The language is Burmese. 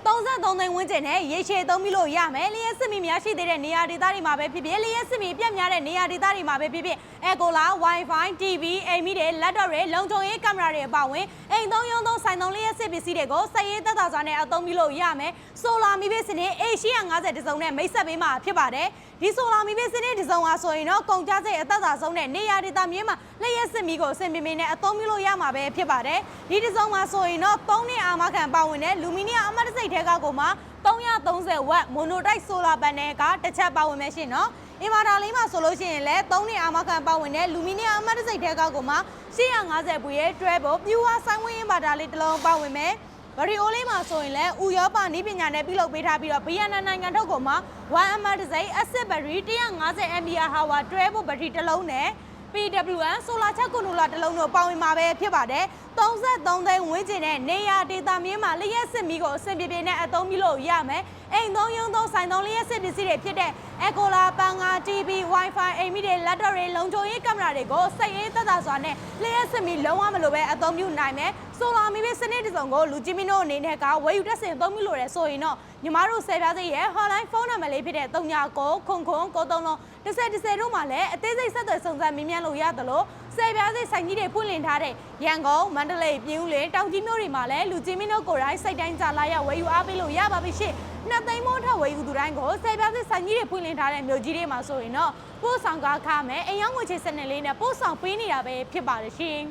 33သိန်းဝန်းကျင်နဲ့ရေရှည်သုံးပြီးလို့ရမယ်လျှက်စစ်မီများရှိသေးတဲ့နေရာဒေသတွေမှာပဲဖြစ်ဖြစ်လျှက်စစ်မီပြတ်များတဲ့နေရာဒေသတွေမှာပဲဖြစ်ဖြစ်Ecola Wi-Fi TV အိမ်မီတွေ laptop တွေလုံခြုံရေးကင်မရာတွေအပါအဝင်အိမ်သုံးရုံးသုံးဆိုင်သုံးလျှက်စစ်ပစ္စည်းတွေကိုစက်ရေးသက်သာစွာနဲ့အသုံးပြုလို့ရမယ်ဆိုလာမီပေးစနစ် A850 တစုံနဲ့မိတ်ဆက်ပေးမှာဖြစ်ပါတယ်ဒီဆိုလာမီပေးစနစ်တစုံဟာဆိုရင်တော့ကုန်ကျစရိတ်အသက်သာဆုံးနဲ့နေရာဒေသမျိုးမှာလျှက်စစ်မီကိုအဆင်ပြေပြေနဲ့အသုံးပြုလို့ရမှာပဲဖြစ်ပါတယ်ဒီတစုံမှာဆိုရင်တော့3နှစ်အာမခံပါဝင်တဲ့လူမီနီယံအမတ်တစိတ်ထဲကကိုမှ330ဝက်မိုနိုတိုက်ဆိုလာပန်နယ်ကတစ်ချက်ပါဝင်မယ်ရှင်နော်အင်ဗာတာလေးမှာဆိုလို့ရှိရင်လည်း3နှစ်အာမခံပါဝင်တဲ့လူမီနီယံအမတ်တစိတ်ထဲကကိုမှ850ဘူးရဲ့တွဲဖို့ပြူဝါဆိုင်ဝင်းအင်ဗာတာလေးတစ်လုံးပါဝင်မယ်ဗရီအိုလေးမှာဆိုရင်လည်းဥရောပနည်းပညာနဲ့ပြုလုပ်ပေးထားပြီးတော့ဗီယက်နမ်နိုင်ငံထုတ်ကိုမှ1 mAh တစိတ် acid battery 150 mAh တွဲဖို့ဘက်ထရီတစ်လုံးနဲ့PWM ဆိုလာချက်ကွန်ထရိုလာတစ်လုံးတို့ပါဝင်မှာပဲဖြစ်ပါတယ်33သိန်းဝန်းကျင်နဲ့နေရာဒေသမျိုးမှာလျှက်စစ်မီကိုအဆင်ပြေပြေနဲ့အသုံးပြုလို့ရမယ်အိမ်သုံးရုံးသုံးဆိုင်သုံးလျှက်စစ်ပစ္စည်းတွေဖြစ်တဲ့ Ecola ပန်ငါ TV Wi-Fi အိမ်မီတွေ laptop တွေလုံခြုံရေးကင်မရာတွေကိုစိတ်အေးသက်သာစွာနဲ့လျှက်စစ်မီလုံးဝမလိုပဲအသုံးပြုနိုင်မယ်ဆိုလာမီပေးစနစ်တစ်စုံကိုလူကြီးမင်းတို့အနေနဲ့ကဝယ်ယူတက်ဆင်အသုံးပြုလို့ရဆိုရင်တော့ညီမတို့ဆယ်ပြားစိတ်ရဲ့ hotline ဖုန်းနံပါတ်လေးဖြစ်တဲ့399993လုံး10တို့မှာလည်းအသေးစိတ်ဆက်သွယ်စုံစမ်းမေးမြန်းလို့ရသလိုဆယ်ပြားစိတ်ဆိုင်ကြီးတွေဖွင့်လှစ်ထားတဲ့ရန်ကုန်မန္တလေးပြည်ဦးလေတောင်ကြီးမြို့တွေမှာလည်းလူကြီးမင်းတို့ကိုယ်တိုင်စိတ်တိုင်းကြလာရဝယ်ယူအားပေးလို့ရပါပြီရှင့်2သိန်းမိုးထဝယ်ယူသူတိုင်းကိုဆယ်ပြားစိတ်ဆိုင်ကြီးတွေဖွင့်လှစ်ထားတဲ့မြို့ကြီးတွေမှာဆိုရင်တော့ပို့ဆောင်ကားခမယ်အိမ်ရောက်ငွေချေစနစ်လေးနဲ့ပို့ဆောင်ပေးနေတာပဲဖြစ်ပါတယ်ရှင်